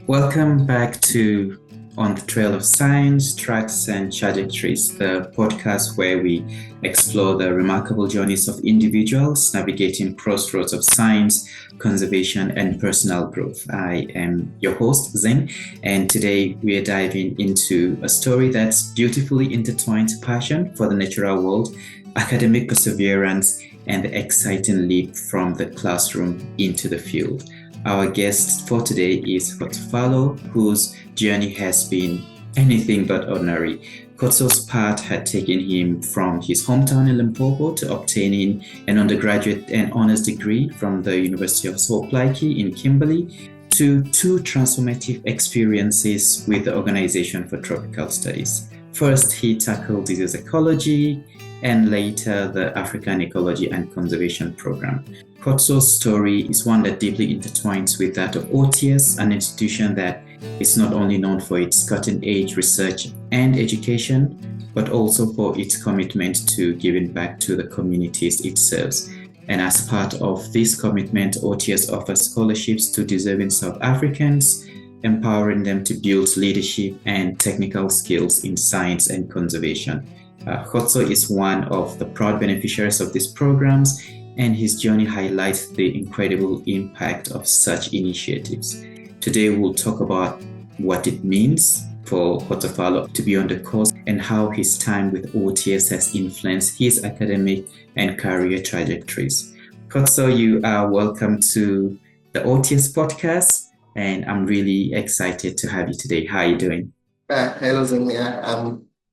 Welcome back to On the Trail of Science, Tracks and Trajectories, the podcast where we explore the remarkable journeys of individuals navigating crossroads of science, conservation, and personal growth. I am your host, Zing, and today we are diving into a story that's beautifully intertwined passion for the natural world, academic perseverance, and the exciting leap from the classroom into the field. Our guest for today is Kgotsofalo, whose journey has been anything but ordinary. Khotso's path had taken him from his hometown in Limpopo to obtaining an undergraduate and honors degree from the University of Salt Lake in Kimberley to two transformative experiences with the Organization for Tropical Studies. First, he tackled disease ecology, and later the African Ecology and Conservation Program. Khotso's story is one that deeply intertwines with that of OTS, an institution that is not only known for its cutting-edge research and education, but also for its commitment to giving back to the communities it serves. And as part of this commitment, OTS offers scholarships to deserving South Africans, empowering them to build leadership and technical skills in science and conservation. Khotso is one of the proud beneficiaries of these programs, and his journey highlights the incredible impact of such initiatives. Today, we'll talk about what it means for Kgotsofalo to be on the course and how his time with OTS has influenced his academic and career trajectories. Khotso, you are welcome to the OTS podcast, and I'm really excited to have you today. How are you doing? Hello, Zing.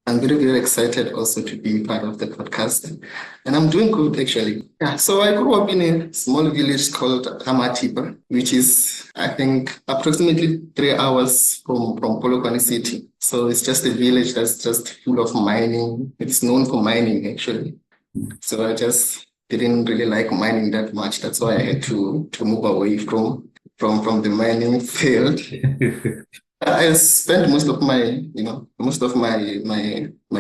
I'm very, very excited also to be part of the podcast. And I'm doing good, actually. So I grew up in a small village called Amatipa, which is, I think, approximately 3 hours from Polokwane City. So it's just a village that's just full of mining. It's known for mining, actually. So I just didn't really like mining that much. That's why I had to move away from the mining field. I spent most of my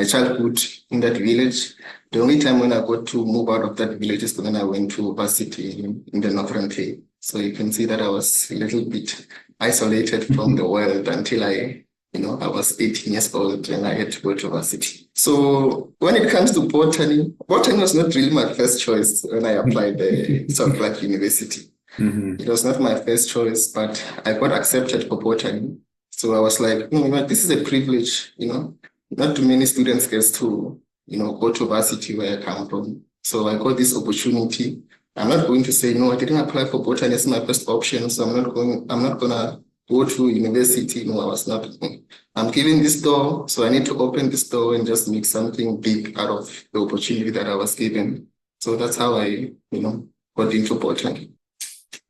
childhood in that village. The only time when I got to move out of that village is when I went to varsity in the Northern Cape. So you can see that I was a little bit isolated from the world until I was 18 years old and I had to go to varsity. So when it comes to botany was not really my first choice when I applied at South Lake University. Mm-hmm. It was not my first choice, but I got accepted for botany. So I was like, this is a privilege, not too many students get to, go to varsity where I come from. So I got this opportunity. I'm not going to say, I didn't apply for botany as my first option. So I'm not gonna go to university. No, I was not. I'm given this door. So I need to open this door and just make something big out of the opportunity that I was given. So that's how I, got into botany.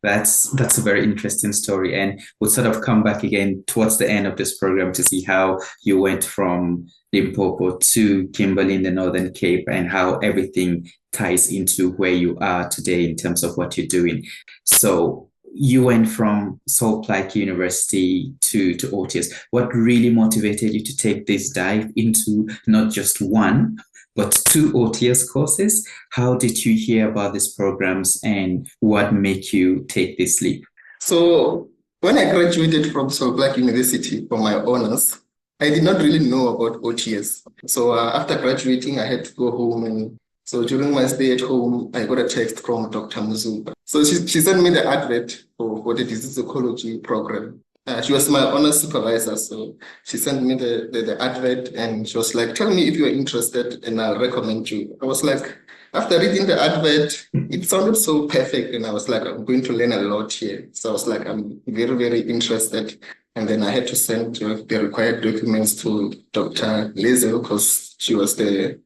That's a very interesting story, and we'll sort of come back again towards the end of this program to see how you went from Limpopo to Kimberley in the Northern Cape and how everything ties into where you are today in terms of what you're doing. So you went from Salt Lake University to OTS. What really motivated you to take this dive into not just one, but two OTS courses? How did you hear about these programs and what made you take this leap? So when I graduated from Salt Lake University for my honors, I did not really know about OTS. So after graduating, I had to go home. And so during my stay at home, I got a text from Dr. Muzuba. So she sent me the advert for the disease ecology program. She was my honors supervisor, so she sent me the advert and she was like, tell me if you're interested and I'll recommend you. I was like, after reading the advert, it sounded so perfect and I was like, I'm going to learn a lot here. So I was like, I'm very, very interested. And then I had to send the required documents to Dr. Lizel because she was the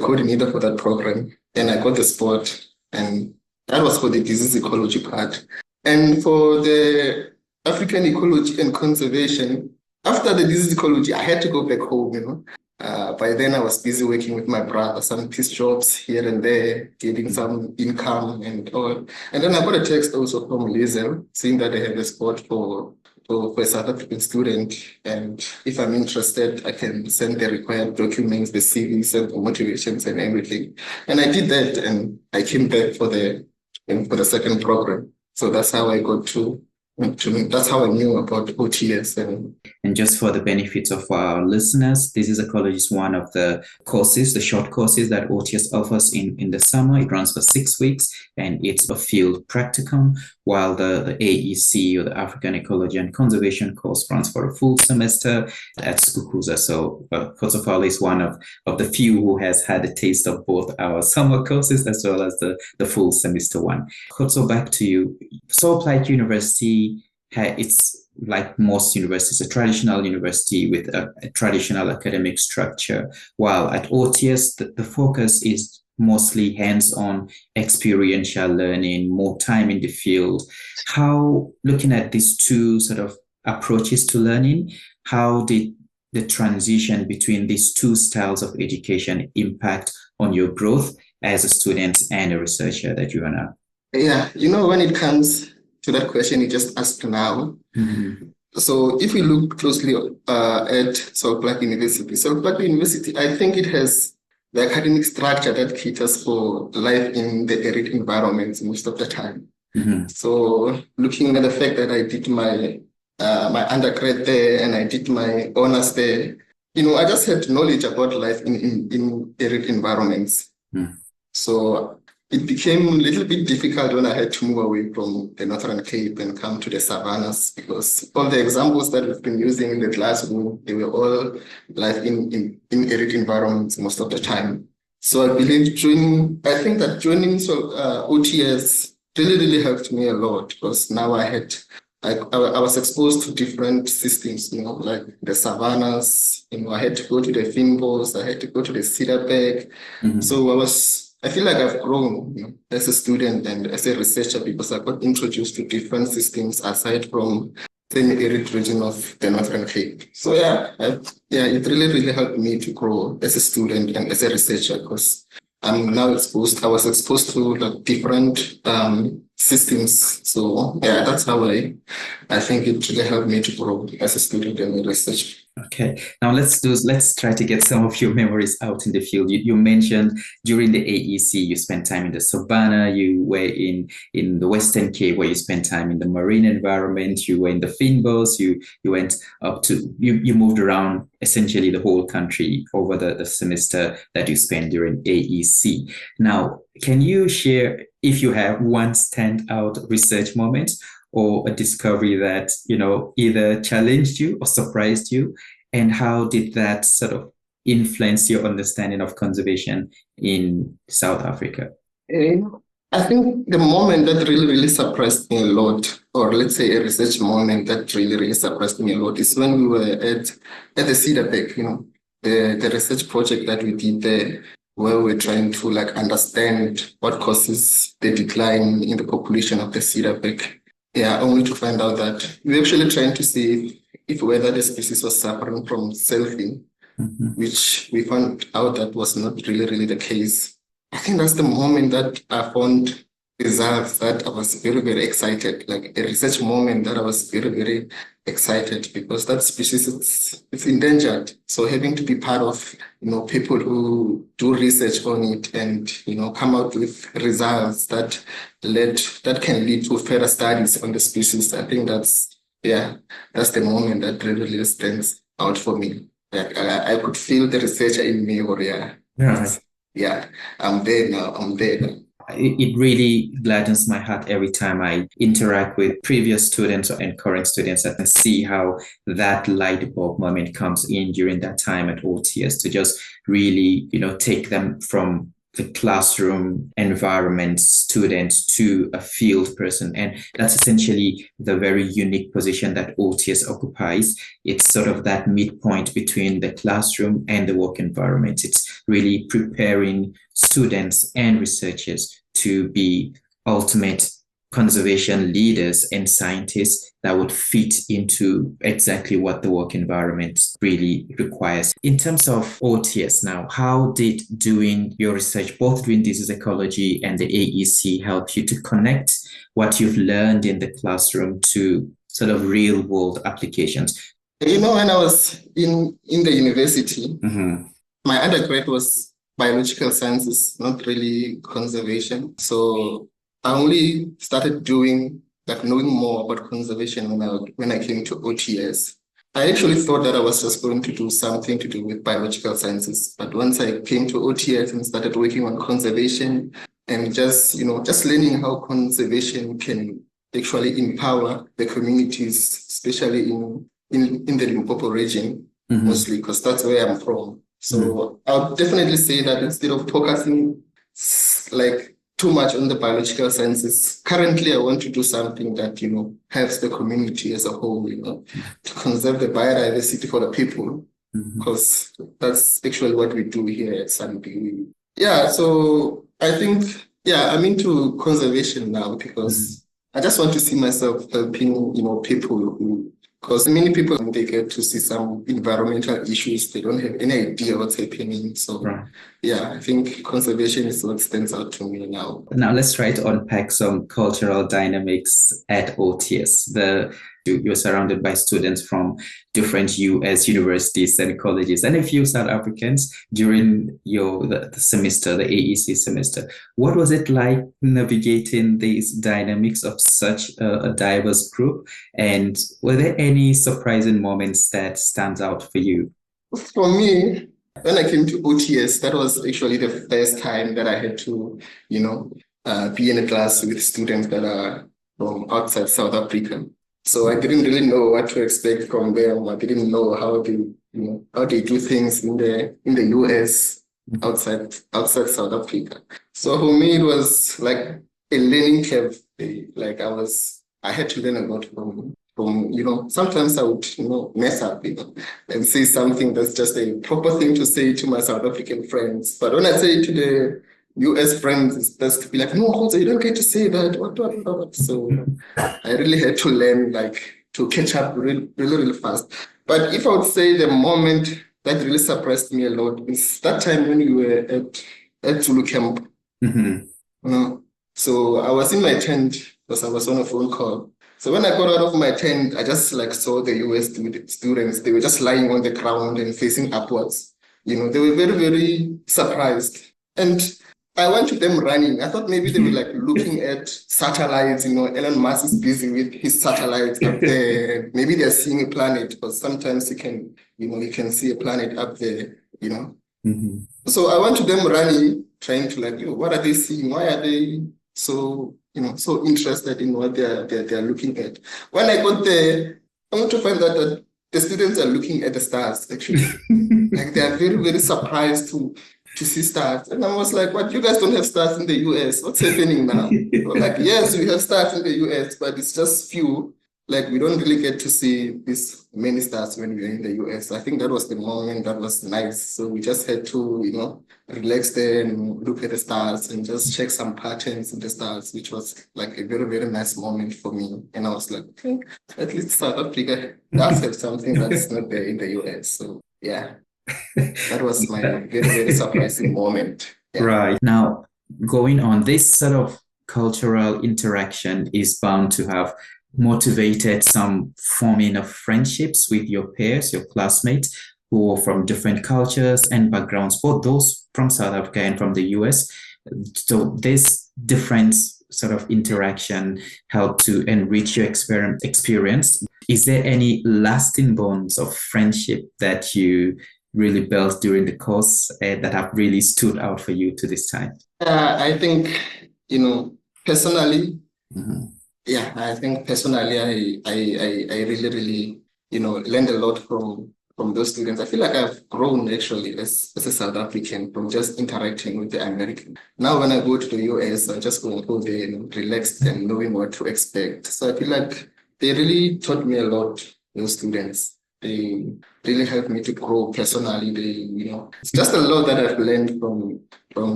coordinator for that program. And I got the spot, and that was for the disease ecology part. And for the African Ecology and Conservation, after the disease ecology, I had to go back home, By then I was busy working with my brother, some piece jobs here and there, getting some income and all. And then I got a text also from Lizel saying that they have a spot for a South African student. And if I'm interested, I can send the required documents, the CVs and the motivations and everything. And I did that and I came back for the second program. So that's how I got to That's how I knew about OTS. And just for the benefits of our listeners, this is Ecology is one of the courses, the short courses that OTS offers in the summer. It runs for 6 weeks and it's a field practicum, while the AEC, or the African Ecology and Conservation course, runs for a full semester at Skukuza. So Kgotsofalo is one of the few who has had a taste of both our summer courses as well as the full semester one. Kgotso, back to you. Salt Lake University, it's like most universities, a traditional university with a traditional academic structure, while at OTS, the focus is mostly hands-on experiential learning, more time in the field. How, looking at these two sort of approaches to learning, how did the transition between these two styles of education impact on your growth as a student and a researcher that you are now? Yeah, when it comes to that question you just asked now, so if we look closely at South Black University, I think it has the academic structure that caters for life in the arid environments most of the time. So looking at the fact that I did my undergrad there and I did my honors there, I just had knowledge about life in arid environments. So it became a little bit difficult when I had to move away from the Northern Cape and come to the savannas, because all the examples that we've been using in the classroom, they were all life in arid environments most of the time. So I think that joining OTS really helped me a lot, because now I was exposed to different systems, like the savannas, I had to go to the Finbos, I had to go to the Cedarburg. So I feel like I've grown as a student and as a researcher, because I got introduced to different systems aside from the arid region of the Northern Cape. So it really helped me to grow as a student and as a researcher, because I was exposed to different systems. So that's how I think it really helped me to grow as a student and a researcher. Okay, now let's try to get some of your memories out in the field. You mentioned during the AEC you spent time in the savannah, you were in the Western Cape where you spent time in the marine environment, you were in the Finbos, you went up to, you moved around essentially the whole country over the semester that you spent during AEC. Now, can you share if you have one standout research moment or a discovery that, either challenged you or surprised you? And how did that sort of influence your understanding of conservation in South Africa? I think the moment that really surprised me a lot, or let's say a research moment that really surprised me a lot, is when we were at the Cedarburg, the research project that we did there, where we're trying to understand what causes the decline in the population of the Cedarburg. Yeah, only to find out that we're actually trying to see if whether the species was suffering from selfing, which we found out that was not really the case. I think that's the moment that I found results that I was very excited, like a research moment that I was very excited, because that species it's endangered. So having to be part of people who do research on it and come out with results that can lead to further studies on the species, I think that's the moment that really stands out for me. I could feel the researcher in me, or I'm there now. It really gladdens my heart every time I interact with previous students and current students and see how that light bulb moment comes in during that time at OTS to just really, take them from the classroom environment student to a field person. And that's essentially the very unique position that OTS occupies. It's sort of that midpoint between the classroom and the work environment. It's really preparing students and researchers to be ultimate conservation leaders and scientists that would fit into exactly what the work environment really requires. In terms of OTS now, how did doing your research, both doing this as ecology and the AEC, help you to connect what you've learned in the classroom to sort of real world applications? When I was in the university, my undergrad was biological sciences, not really conservation. So I only started doing like knowing more about conservation when I came to OTS. I actually thought that I was just going to do something to do with biological sciences, but once I came to OTS and started working on conservation and just learning how conservation can actually empower the communities, especially in the Limpopo region, mostly because that's where I'm from. So I would definitely say that instead of focusing like too much on the biological sciences, currently I want to do something that, helps the community as a whole, to conserve the biodiversity for the people, because that's actually what we do here at Sanbi. Yeah, so I think, I'm into conservation now because I just want to see myself helping, people who, because many people, they get to see some environmental issues, they don't have any idea what's happening. So, I think conservation is what stands out to me now. Now let's try to unpack some cultural dynamics at OTS. You're surrounded by students from different US universities and colleges, and a few South Africans during the semester, the AEC semester. What was it like navigating these dynamics of such a diverse group? And were there any surprising moments that stands out for you? For me, when I came to OTS, that was actually the first time that I had to, be in a class with students that are from outside South Africa. So I didn't really know what to expect from them. I didn't know how they do things in the US outside South Africa. So for me, it was like a learning curve. Like I had to learn a lot from sometimes I would, mess up, and say something that's just a proper thing to say to my South African friends. But when I say it to the US friends, it's just to be like, no, Jose, you don't get to say that. What? So I really had to learn, to catch up really, really, really fast. But if I would say the moment that really surprised me a lot is that time when we were at Zulu camp. So I was in my tent because I was on a phone call. So when I got out of my tent, I just saw the US students. They were just lying on the ground and facing upwards. They were very, very surprised. And I went to them running. I thought maybe they were looking at satellites. Elon Musk is busy with his satellites up there. Maybe they're seeing a planet, because sometimes you can see a planet up there. So I went to them running, trying to what are they seeing? Why are they so interested in what they're looking at? When I got there, I want to find out that the students are looking at the stars, actually. They are very, very surprised to see stars. And I was like, what, you guys don't have stars in the US? What's happening now? Yes, we have stars in the US, but it's just few. We don't really get to see this many stars when we're in the US. I think that was the moment that was nice. So we just had to, relax there and look at the stars and just check some patterns in the stars, which was a very, very nice moment for me. And I was like, okay, at least South Africa does have something that's not there in the US. So yeah, that was my very, very surprising moment. Yeah. Right. Now, going on, this sort of cultural interaction is bound to have motivated some forming of friendships with your peers, your classmates, who are from different cultures and backgrounds, both those from South Africa and from the US. So this different sort of interaction helped to enrich your experience. Is there any lasting bonds of friendship that you really built during the course that have really stood out for you to this time? I think, personally, I think personally, I really, really, learned a lot from those students. I feel like I've grown actually as a South African from just interacting with the American. Now, when I go to the US, I'm just going to go there and relaxed and knowing what to expect. So I feel like they really taught me a lot, those students. They really helped me to grow personally. It's just a lot that I've learned from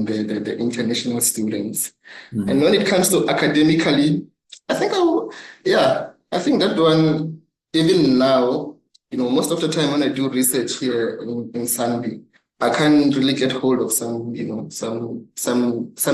the international students. And when it comes to academically, I think I think that one, even now, most of the time when I do research here in Sanbi, I can't really get hold of some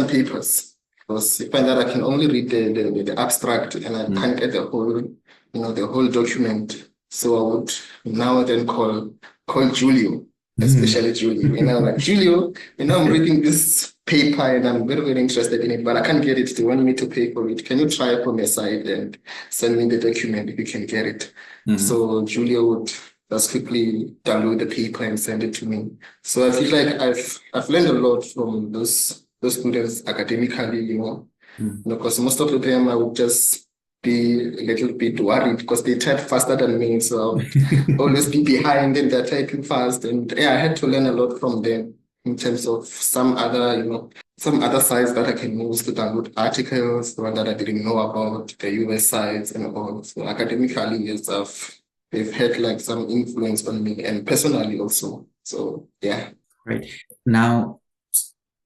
papers, because you find that I can only read the abstract and I can't get the whole document. So I would now then call Julio, especially Julio. Julio, I'm reading this paper and I'm very, very interested in it, but I can't get it. They want me to pay for it. Can you try from your side and send me the document if you can get it? So Julia would just quickly download the paper and send it to me. So I feel like I've learned a lot from those students academically, because most of the time I would just be a little bit worried because they type faster than me. So I'll always be behind and they're typing fast. And yeah, I had to learn a lot from them in terms of some other sites that I can use to download articles, the one that I didn't know about, the US sites and all. So academically, yes, they've had like some influence on me and personally also. So yeah. Right. Now,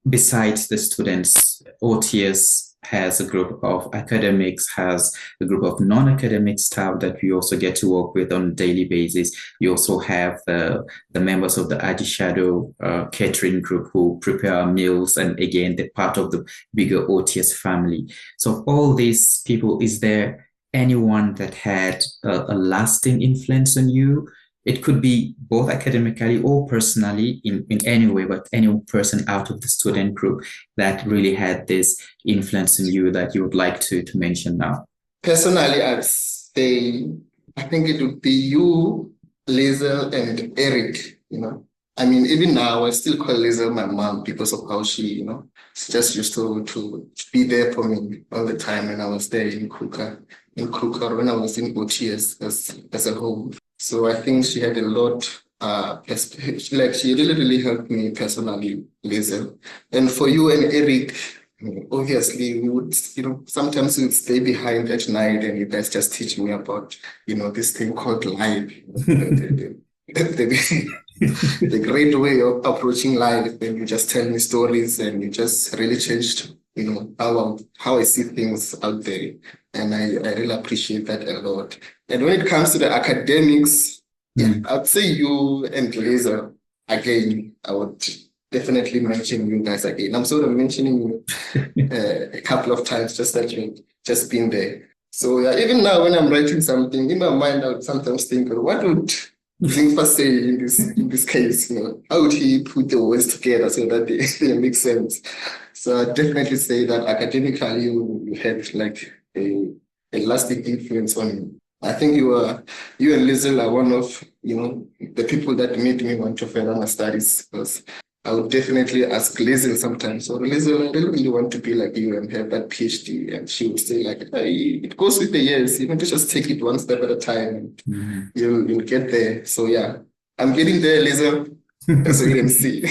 besides the students, OTS has a group of academics, has a group of non-academic staff that we also get to work with on a daily basis. You also have the members of the Adi Shadow catering group who prepare meals, and again, they're part of the bigger OTS family. So all these people, is there anyone that had a lasting influence on you? It could be both academically or personally in any way, but any person out of the student group that really had this influence on you that you would like to mention now. Personally, I'd say, I think it would be you, Lizel, and Eric, I mean, even now, I still call Lizel my mom because of how she just used to be there for me all the time when I was there in Kruger, when I was in OTS as a whole. So I think she had a lot, she really, really helped me personally, Lizel. And for you and Eric, obviously, we would, sometimes we would stay behind at night and you guys just teach me about, this thing called life, the great way of approaching life. And you just tell me stories and you just really changed, how I see things out there. And I really appreciate that a lot. And when it comes to the academics, I'd say you and Lizel, again, I would definitely mention you guys again. I'm sort of mentioning you a couple of times just that you've just been there. So yeah, even now when I'm writing something, in my mind, I would sometimes think, what would Zing say in this case? How would he put the words together so that they make sense? So I definitely say that academically you had like a lasting influence on me. I think you and Lizel are one of the people that made me want to further my studies, because I would definitely ask Lizel sometimes, so Lizel, I really want to be like you and have that PhD. And she would say like, hey, it goes with the years, to just take it one step at a time. You'll get there. So yeah, I'm getting there, Lizel, as you can see.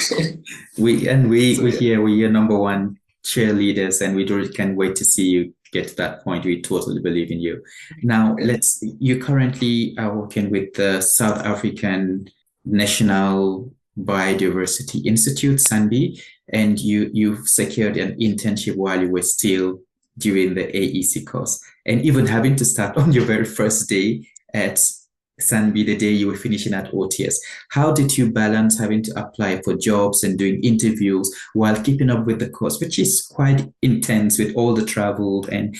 We're your number one cheerleaders, and we really can't wait to see you get to that point. We totally believe in you. Now, you currently are working with the South African National Biodiversity Institute, SANBI, and you've secured an internship while you were still doing the AEC course, and even having to start on your very first day at SANBI, the day you were finishing at OTS. How did you balance having to apply for jobs and doing interviews while keeping up with the course, which is quite intense with all the travel and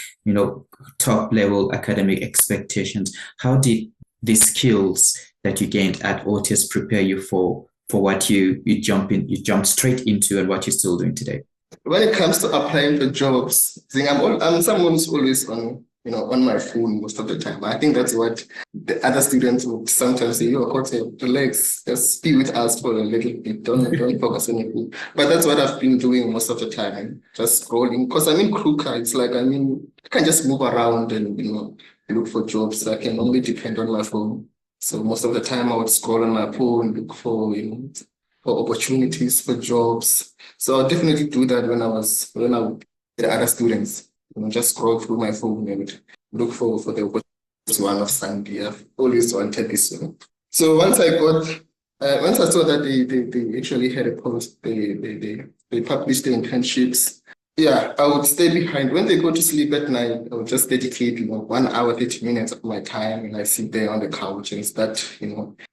top level academic expectations? How did the skills that you gained at OTS prepare you for what you jumped straight into and what you're still doing today? When it comes to applying for jobs, I'm someone who's always on my phone most of the time. I think that's what the other students would sometimes say, relax, just be with us for a little bit, don't focus on anything. But that's what I've been doing most of the time, just scrolling. Because I'm in Kruger, it's like, I can just move around and, look for jobs. I can only depend on my phone. So most of the time I would scroll on my phone, look for, for opportunities, for jobs. So I'll definitely do that when I was with the other students. Just scroll through my phone and look for the opportunities. One of SANBI. I've always wanted this. So once I saw that they actually had a post, they published the internships. Yeah, I would stay behind. When they go to sleep at night, I would just dedicate 1 hour, 30 minutes of my time, and I sit there on the couch and start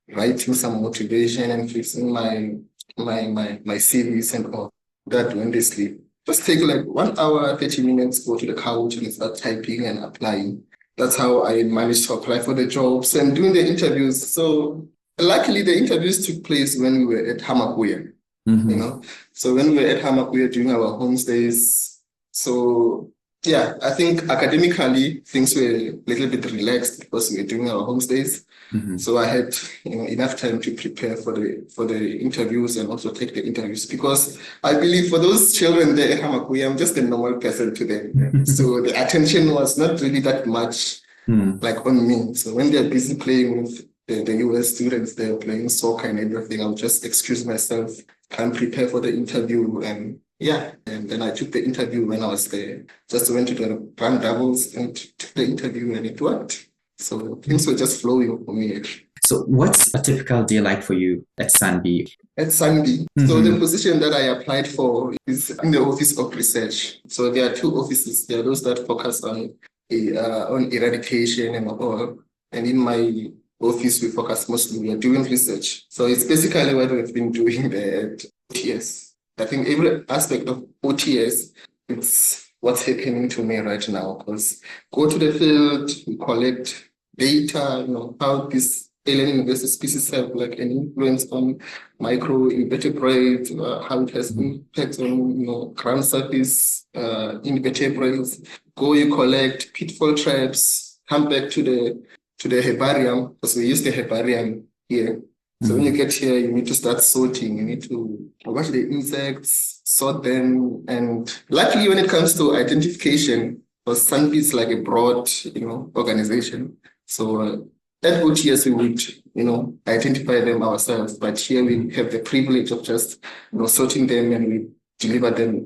writing some motivation and fixing my CVs and all that when they sleep. Just take like 1 hour, 30 minutes, go to the couch and start typing and applying. That's how I managed to apply for the jobs and doing the interviews. So luckily the interviews took place when we were at Hamakuya. So when we were at Hamak, we were doing our homestays. So yeah, I think academically things were a little bit relaxed because we were doing our homestays. So I had enough time to prepare for the interviews and also take the interviews, because I believe for those children there at Hamakui, I'm just a normal person to them. So the attention was not really that much like on me. So when they're busy playing with the US students, they're playing soccer and everything, I'll just excuse myself and prepare for the interview. And yeah, and then I took the interview when I was there. Just went to the run doubles and took the interview, and it worked. So things were just flowing for me. So what's a typical day like for you at Sunby? At Sunby, so the position that I applied for is in the Office of Research. So there are two offices. There are those that focus on eradication and all. And in my office, we focus mostly on doing research. So it's basically what we've been doing there at OTS. I think every aspect of OTS, it's what's happening to me right now, because go to the field, we collect data, how these alien invasive species have like an influence on microinvertebrates, how it has impact on ground surface invertebrates. Go, you collect pitfall traps, come back to the herbarium, because we use the herbarium here. So when you get here, you need to start sorting. You need to watch the insects, sort them. And luckily, when it comes to identification, because Sunby is like a broad, organization. So at OTS, we would, identify them ourselves. But here we have the privilege of just, sorting them, and we deliver them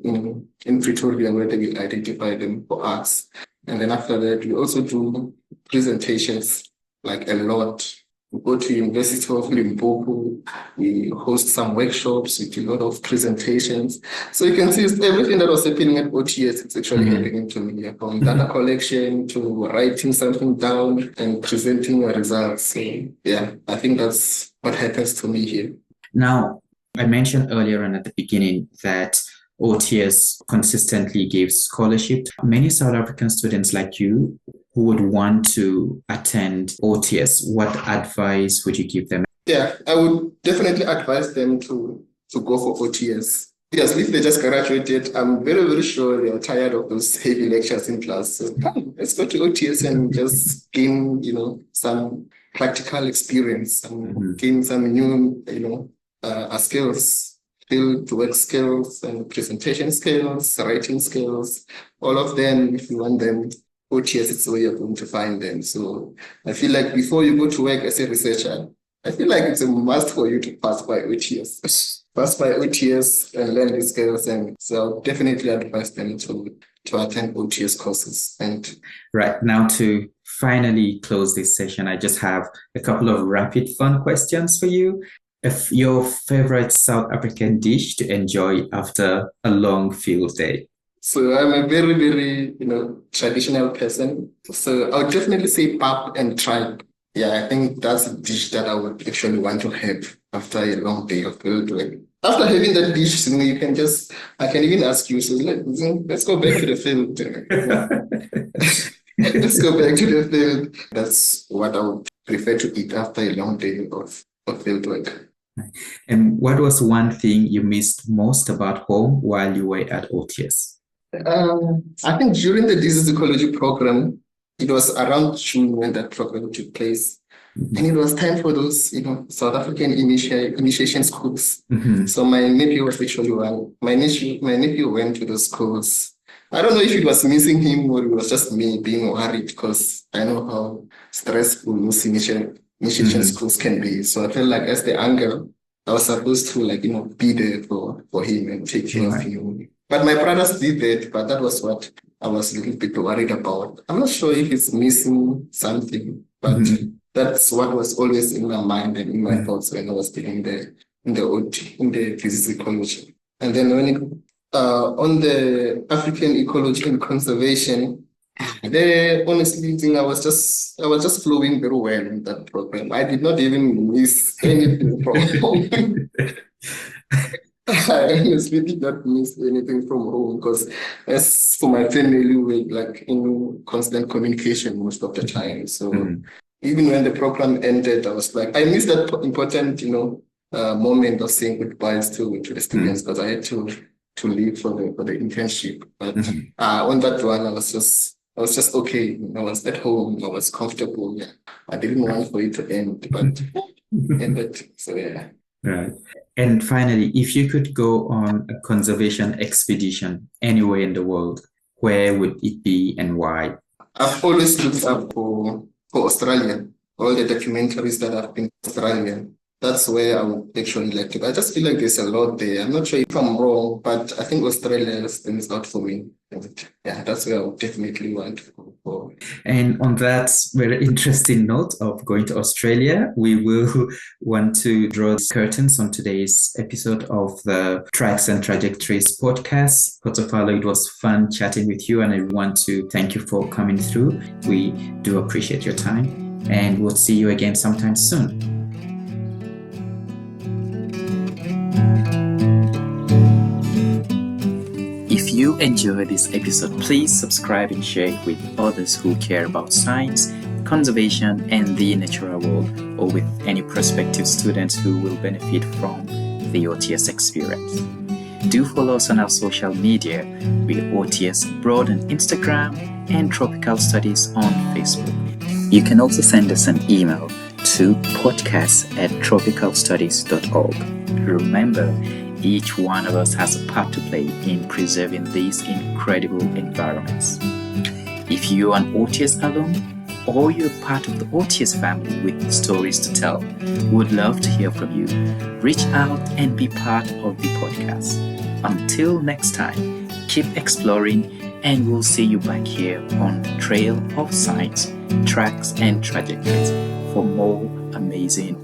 in Pretoria, where they will identify them for us. And then after that, we also do presentations, like a lot. We go to University of Limpopo, we host some workshops, we do a lot of presentations. So you can see everything that was happening at OTS, it's actually happening to me, from data collection to writing something down and presenting your results. So yeah, I think that's what happens to me here. Now, I mentioned earlier and at the beginning that OTS consistently gives scholarship to many South African students like you who would want to attend OTS. What advice would you give them? Yeah, I would definitely advise them to go for OTS. Yes, if they just graduated, I'm very, very sure they're tired of those heavy lectures in class. So come, let's go to OTS and just gain, some practical experience and gain some new, skills. Field work skills and presentation skills, writing skills, all of them. If you want them, OTS is where you're going to find them. So I feel like before you go to work as a researcher, I feel like it's a must for you to pass by OTS. Pass by OTS and learn these skills. And so I'll definitely advise them to attend OTS courses. And right now, to finally close this session, I just have a couple of rapid fun questions for you. If your favorite South African dish to enjoy after a long field day? So I'm a very, very, traditional person. So I would definitely say pap and tripe. Yeah, I think that's a dish that I would actually want to have after a long day of field work. After having that dish, I can even ask you, so let's go back to the field. Let's go back to the field. That's what I would prefer to eat after a long day of field work. And what was one thing you missed most about home while you were at OTS? I think during the disease ecology program, it was around June when that program took place. And it was time for those, South African initiation schools. So my nephew was actually one. My nephew went to those schools. I don't know if it was missing him or it was just me being worried, because I know how stressful those initiation schools can be. So I felt like as the uncle, I was supposed to be there for him and take care of him. But my brothers did that, but that was what I was a little bit worried about. I'm not sure if it's missing something, but that's what was always in my mind and in my thoughts when I was in the disease ecology. And then when on the African ecology and conservation, there, honestly, I was just flowing very well in that program. I did not even miss anything from home. I honestly did not miss anything from home, because as for my family, we were in constant communication most of the time. So even when the program ended, I was like, I missed that important, moment of saying goodbyes to the students because I had to leave for the internship. But on that one, I was just okay. I was at home. I was comfortable. Yeah, I didn't want for it to end, but ended. So yeah. Right. And finally, if you could go on a conservation expedition anywhere in the world, where would it be and why? I've always looked up for Australia. All the documentaries that have been Australian. That's where I would actually like to go. I just feel like there's a lot there. I'm not sure if I'm wrong, but I think Australia stands out for me. Yeah, that's where I would definitely want to go. And on that very interesting note of going to Australia, we will want to draw curtains on today's episode of the Tracks and Trajectories podcast. Kgotsofalo, it was fun chatting with you, and I want to thank you for coming through. We do appreciate your time, and we'll see you again sometime soon. If you enjoyed this episode, please subscribe and share it with others who care about science, conservation, and the natural world, or with any prospective students who will benefit from the OTS experience. Do follow us on our social media with OTS Abroad on Instagram and Tropical Studies on Facebook. You can also send us an email to podcast@tropicalstudies.org. Remember, each one of us has a part to play in preserving these incredible environments. If you're an OTS alum or you're part of the OTS family with stories to tell, we would love to hear from you. Reach out and be part of the podcast. Until next time, keep exploring, and we'll see you back here on the Trail of Science, Tracks and Trajectories for more amazing